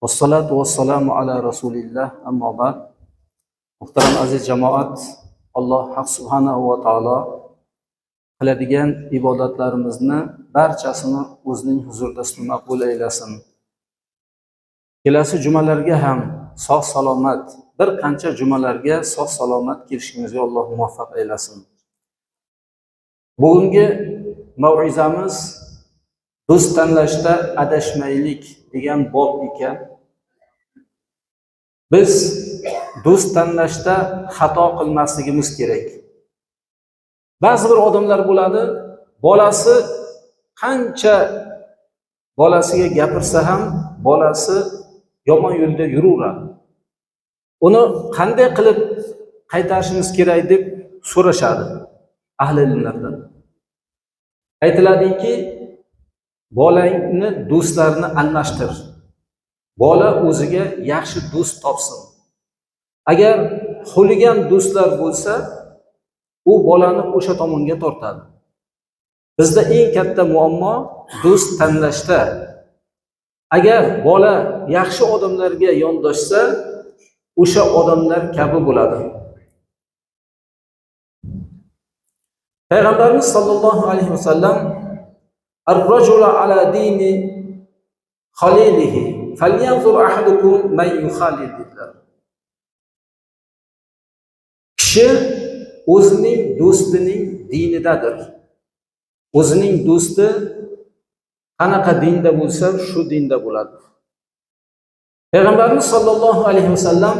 Vassalatu vassalamu ala rasulillah, amma ba'd. Muhtaram aziz jamoat, Alloh haq subhanahu va taolo qiladigan ibodatlarimizni barchasini o'zining huzurida maqbul aylasin. Kelasi jumalarga ham sog' salomat, bir qancha jumalarga sog' salomat kelishimizga Alloh muvaffaq aylasin. Bugungi mav'izamiz do'st tanlashda adashmaylik degan bob ekan. Biz do'st tanlashda xato qilmasligimiz kerak. Ba'zi bir odamlar bo'ladi, bolasi qancha bolasiga gapirsa ham bolasi yomon yo'lda yuraveradi. Uni qanday qilib qaytarishimiz kerak deb so'rashadi ahli ilmlardan. Aytiladiki, bolangni do'stlarini almashtir. Bola o'ziga yaxshi do'st topsin. Agar xuligan do'stlar bo'lsa, u bolani o'sha tomonga tortadi. Bizda eng katta muammo do'st tanlashda. Agar bola yaxshi odamlarga yondoshsa, o'sha odamlar kabi bo'ladi. Payg'ambarimiz sollallohu alayhi vasallam ar-rajulu ala dini khalilihi falyanzur ahadukum man yukhalil dedilar. Kishi o'zining do'stining dinidadir. O'zining do'sti qanaqa dinda bo'lsa, shu dinda bo'ladi. Payg'ambarimiz sollallohu alayhi vasallam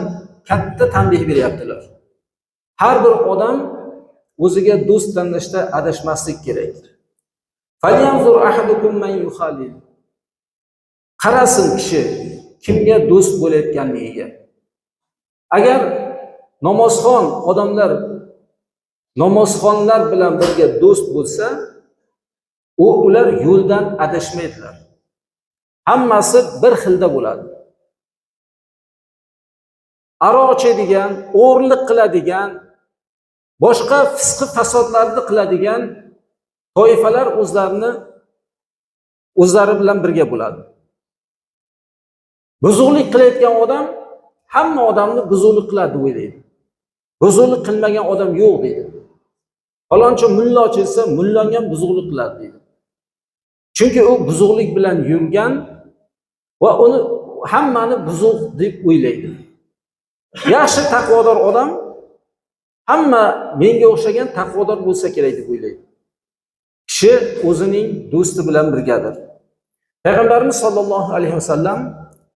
katta tanbeh beryaptilar. Har bir odam o'ziga do'st tanlashda adashmaslik kerak. Falyanzur ahadukum man yukhalil. Qarasin kishi kimga do'st bo'layotganligiga. Agar namozxon odamlar namozxonlar bilan birga do'st bo'lsa, ular yo'ldan adashmaydilar. Hammasi bir xilda bo'ladi. Aroq ichadigan, o'g'irlik qiladigan, boshqa fisq fasodlarni qiladigan toifalar o'zlari bilan birga bo'ladi. Buzuqlik qilayotgan odam hamma odamni buzuqlik qiladi deb o'ylaydi. Buzuqlik qilmagan odam yo'q deydi. Falonchi mulla ochilsa, mullang ham buzuqlik qiladi deydi. Chunki u buzuqlik bilan yurgan va uni hammani buzuq deb o'ylaydi. Yaxshi taqvodor odam hamma menga o'xshagan taqvodor bo'lsa kerak deb o'ylaydi. Kishi o'zining do'sti bilan birgadir. Payg'ambarimiz sollallohu alayhi vasallam